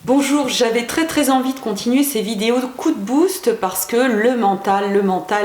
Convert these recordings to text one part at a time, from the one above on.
Bonjour, j'avais très envie de continuer ces vidéos de coup de boost parce que le mental,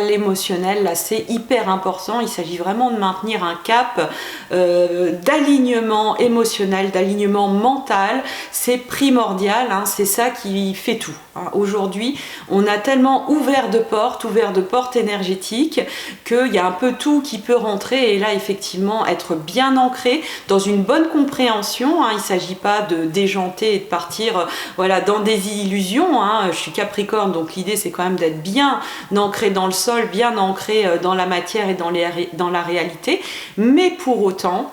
l'émotionnel, là c'est hyper important. Il s'agit vraiment de maintenir un cap d'alignement émotionnel, d'alignement mental. C'est primordial, hein, c'est ça qui fait tout. Hein. Aujourd'hui, on a tellement ouvert de portes énergétiques, qu'il y a un peu tout qui peut rentrer et là effectivement être bien ancré dans une bonne compréhension. Hein. Il ne s'agit pas de déjanter et de partir voilà, dans des illusions, hein. Je suis Capricorne, donc l'idée c'est quand même d'être bien ancré dans le sol, bien ancré dans la matière et dans la réalité, mais pour autant,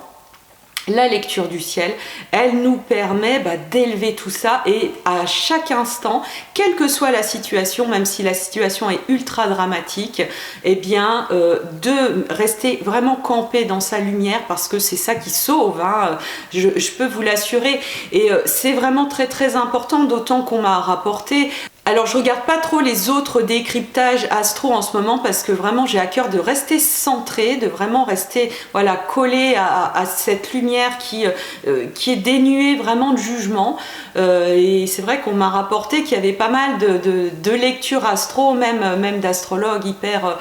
la lecture du ciel, elle nous permet d'élever tout ça et à chaque instant, quelle que soit la situation, même si la situation est ultra dramatique, eh bien de rester vraiment campé dans sa lumière parce que c'est ça qui sauve, hein, je peux vous l'assurer. Et c'est vraiment très important, d'autant qu'on m'a rapporté. Alors je regarde pas trop les autres décryptages astro en ce moment parce que vraiment j'ai à cœur de rester centré, de vraiment rester voilà, collé à cette lumière qui est dénuée vraiment de jugement. Et c'est vrai qu'on m'a rapporté qu'il y avait pas mal de lectures astro, même d'astrologues hyper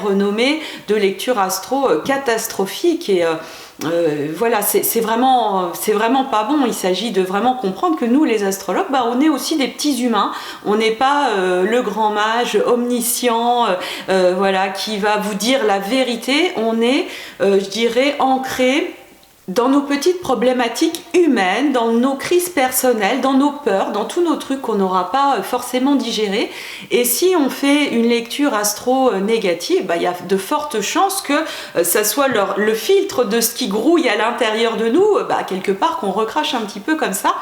renommés, de lectures astro catastrophiques. Et voilà, c'est vraiment pas bon. Il s'agit de vraiment comprendre que nous, les astrologues, on est aussi des petits humains. On n'est pas le grand mage omniscient, voilà, qui va vous dire la vérité. On est, je dirais, ancré dans nos petites problématiques humaines, dans nos crises personnelles, dans nos peurs, dans tous nos trucs qu'on n'aura pas forcément digérés. Et si on fait une lecture astro négative, il y a de fortes chances que ça soit le filtre de ce qui grouille à l'intérieur de nous, quelque part qu'on recrache un petit peu comme ça.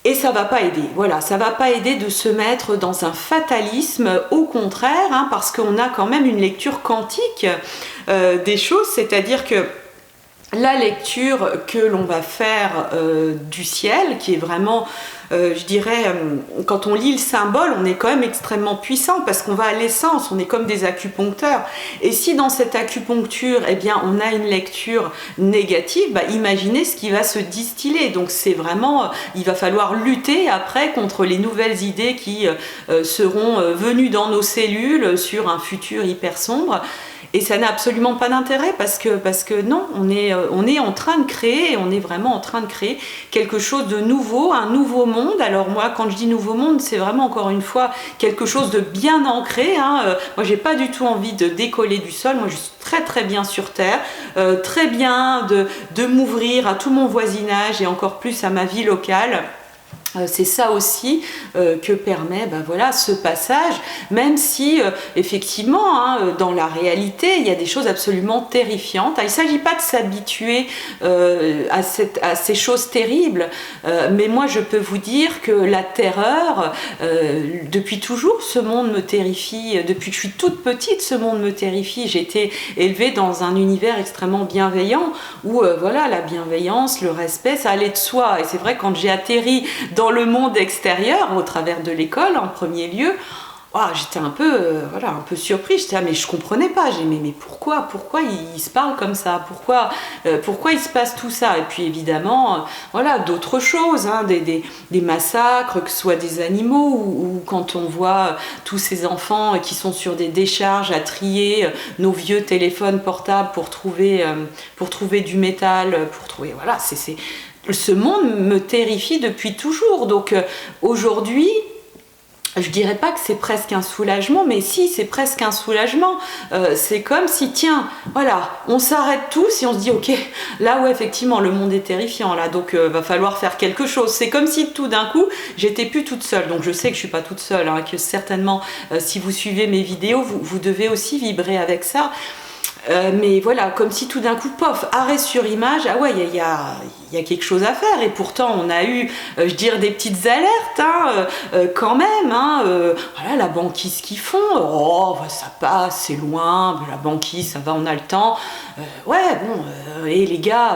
Et ça va pas aider, voilà, ça va pas aider de se mettre dans un fatalisme, au contraire, hein, parce qu'on a quand même une lecture quantique des choses, c'est-à-dire que la lecture que l'on va faire du ciel, qui est vraiment, je dirais, quand on lit le symbole, on est quand même extrêmement puissant parce qu'on va à l'essence, on est comme des acupuncteurs. Et si dans cette acupuncture, eh bien, on a une lecture négative, imaginez ce qui va se distiller. Donc c'est vraiment, il va falloir lutter après contre les nouvelles idées qui seront venues dans nos cellules sur un futur hyper sombre. Et ça n'a absolument pas d'intérêt parce que non, on est en train de créer, on est vraiment en train de créer quelque chose de nouveau, un nouveau monde. Alors moi, quand je dis nouveau monde, c'est vraiment encore une fois quelque chose de bien ancré. Hein. Moi, j'ai pas du tout envie de décoller du sol. Moi, je suis très bien sur terre, très bien de m'ouvrir à tout mon voisinage et encore plus à ma vie locale. C'est ça aussi que permet voilà, ce passage, même si effectivement hein, dans la réalité il y a des choses absolument terrifiantes. Il ne s'agit pas de s'habituer à ces choses terribles, mais moi je peux vous dire que la terreur, depuis toujours ce monde me terrifie, depuis que je suis toute petite ce monde me terrifie. J'ai été élevée dans un univers extrêmement bienveillant où voilà, la bienveillance, le respect, ça allait de soi. Et c'est vrai, quand j'ai atterri dans le monde extérieur, au travers de l'école en premier lieu, j'étais un peu surprise. J'étais mais je comprenais pas. J'ai mais pourquoi ils se parlent comme ça, pourquoi il se passe tout ça. Et puis évidemment voilà, d'autres choses, hein, des massacres, que ce soit des animaux ou quand on voit tous ces enfants qui sont sur des décharges à trier nos vieux téléphones portables pour trouver du métal, pour trouver voilà, ce monde me terrifie depuis toujours. Donc aujourd'hui, je dirais pas que c'est presque un soulagement, mais si, c'est presque un soulagement. C'est comme si, tiens, voilà, on s'arrête tous et on se dit, ok, là où effectivement le monde est terrifiant, là, donc va falloir faire quelque chose. C'est comme si tout d'un coup, j'étais plus toute seule. Donc je sais que je suis pas toute seule, hein, que certainement, si vous suivez mes vidéos, vous devez aussi vibrer avec ça. Mais voilà, comme si tout d'un coup, pof, arrêt sur image, ah ouais, il y a quelque chose à faire. Et pourtant, on a eu, je dirais, des petites alertes, hein, quand même. Hein, voilà, la banquise qu'ils font, ça passe, c'est loin, la banquise, ça va, on a le temps. Et les gars,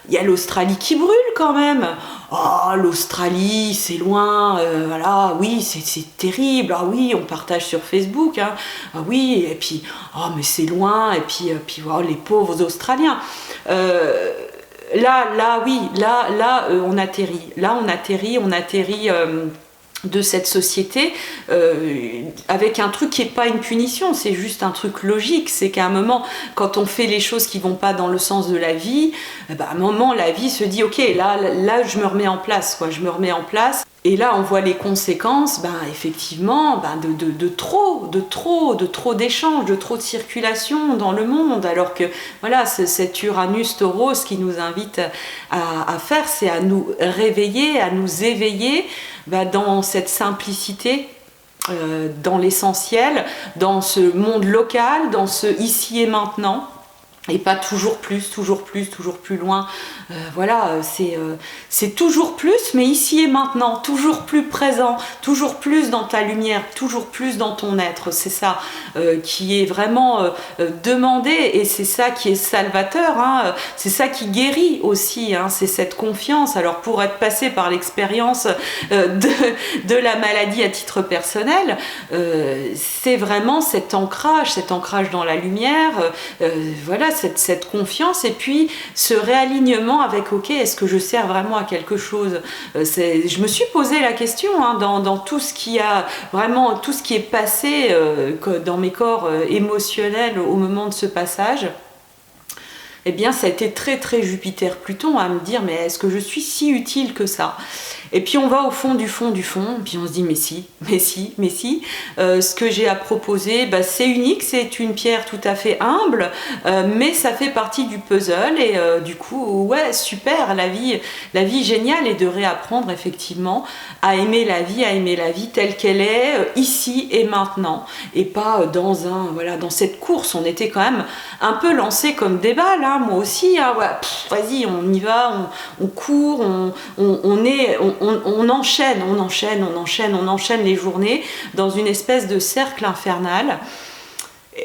il y a l'Australie qui brûle quand même. Oh, l'Australie, c'est loin, voilà, oui, c'est terrible, ah oui, on partage sur Facebook, hein, ah oui, et puis, mais c'est loin, et puis les pauvres Australiens. Oui, on atterrit. Là, on atterrit de cette société avec un truc qui n'est pas une punition, c'est juste un truc logique. C'est qu'à un moment, quand on fait les choses qui vont pas dans le sens de la vie, à un moment, la vie se dit ok, là, je me remets en place, quoi. Je me remets en place. Et là, on voit les conséquences, effectivement, de trop d'échanges, de trop de circulation dans le monde. Alors que, voilà, cet Uranus Taureau, ce qui nous invite à faire, c'est à nous réveiller, à nous éveiller dans cette simplicité, dans l'essentiel, dans ce monde local, dans ce ici et maintenant. Et pas toujours plus loin. Voilà, c'est toujours plus, mais ici et maintenant, toujours plus présent, toujours plus dans ta lumière, toujours plus dans ton être. C'est ça qui est vraiment demandé, et c'est ça qui est salvateur, hein. C'est ça qui guérit aussi, hein. C'est cette confiance. Alors pour être passé par l'expérience de la maladie à titre personnel, c'est vraiment cet ancrage dans la lumière, voilà, cette confiance, et puis ce réalignement avec ok, est-ce que je sers vraiment à quelque chose. Je me suis posé la question, hein, dans tout ce qui a vraiment, tout ce qui est passé dans mes corps émotionnels au moment de ce passage. Eh bien, ça a été très très Jupiter-Pluton, à me dire mais est-ce que je suis si utile que ça? Et puis on va au fond du fond, puis on se dit mais si. Ce que j'ai à proposer, c'est unique, c'est une pierre tout à fait humble, mais ça fait partie du puzzle, et du coup, ouais, super, la vie géniale, est de réapprendre effectivement à aimer la vie telle qu'elle est, ici et maintenant, et pas dans cette course. On était quand même un peu lancé comme des balles, hein, moi aussi, hein, ouais, vas-y, on y va, on court, on enchaîne les journées dans une espèce de cercle infernal.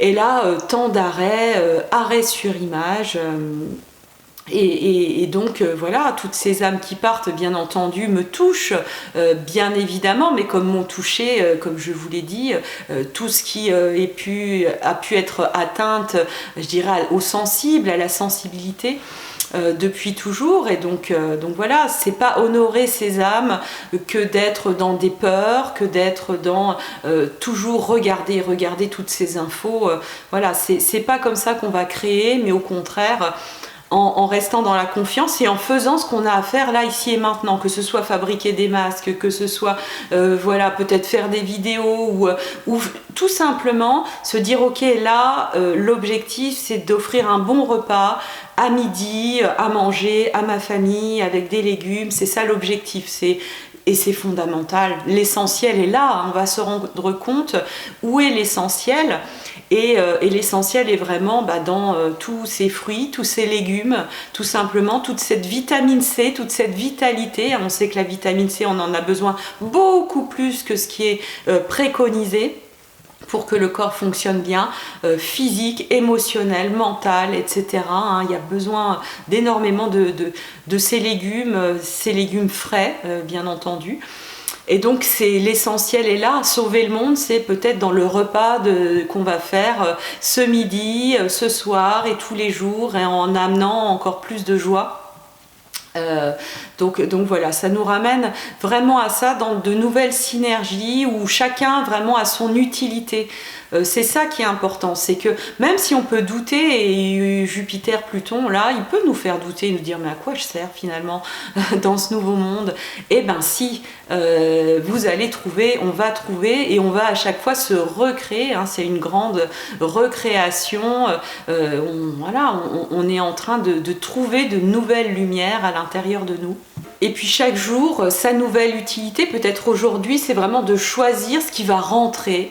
Et là, temps d'arrêt, arrêt sur image. Et donc voilà, toutes ces âmes qui partent, bien entendu, me touchent, bien évidemment, mais comme m'ont touché, comme je vous l'ai dit, tout ce qui a pu être atteinte, je dirais, au sensible, à la sensibilité, depuis toujours. Et donc voilà, c'est pas honorer ces âmes que d'être dans des peurs, que d'être dans toujours regarder toutes ces infos. Voilà, c'est pas comme ça qu'on va créer, mais au contraire, en restant dans la confiance et en faisant ce qu'on a à faire là, ici et maintenant, que ce soit fabriquer des masques, que ce soit voilà, peut-être faire des vidéos, ou tout simplement se dire ok, là l'objectif c'est d'offrir un bon repas à midi, à manger à ma famille avec des légumes. C'est ça l'objectif, et c'est fondamental. L'essentiel est là, on va se rendre compte où est l'essentiel. Et l'essentiel est vraiment dans tous ces fruits, tous ces légumes, tout simplement, toute cette vitamine C, toute cette vitalité. On sait que la vitamine C, on en a besoin beaucoup plus que ce qui est préconisé pour que le corps fonctionne bien, physique, émotionnel, mental, etc. Hein. Il y a besoin d'énormément de ces légumes frais, bien entendu. Et donc c'est l'essentiel est là. Sauver le monde, c'est peut-être dans le repas qu'on va faire ce midi, ce soir et tous les jours, et en amenant encore plus de joie. Donc voilà, ça nous ramène vraiment à ça, dans de nouvelles synergies où chacun vraiment a son utilité. C'est ça qui est important, c'est que même si on peut douter, et Jupiter, Pluton, là, il peut nous faire douter, nous dire mais à quoi je sers finalement dans ce nouveau monde? Eh ben si, vous allez trouver, on va trouver, et on va à chaque fois se recréer, hein, c'est une grande recréation, on est en train de trouver de nouvelles lumières à l'intérieur de nous. Et puis chaque jour, sa nouvelle utilité, peut-être aujourd'hui, c'est vraiment de choisir ce qui va rentrer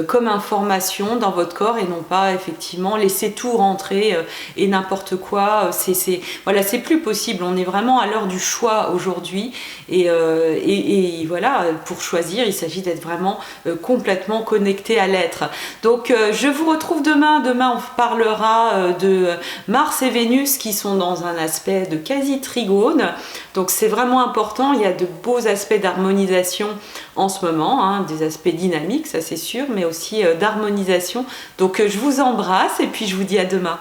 comme information dans votre corps, et non pas effectivement laisser tout rentrer et n'importe quoi. C'est plus possible. On est vraiment à l'heure du choix aujourd'hui. Et voilà, pour choisir, il s'agit d'être vraiment complètement connecté à l'être. Donc je vous retrouve demain. Demain, on parlera de Mars et Vénus qui sont dans un aspect de quasi-trigone. Donc c'est vraiment important, il y a de beaux aspects d'harmonisation en ce moment, hein, des aspects dynamiques, ça c'est sûr, mais aussi d'harmonisation. Donc je vous embrasse et puis je vous dis à demain.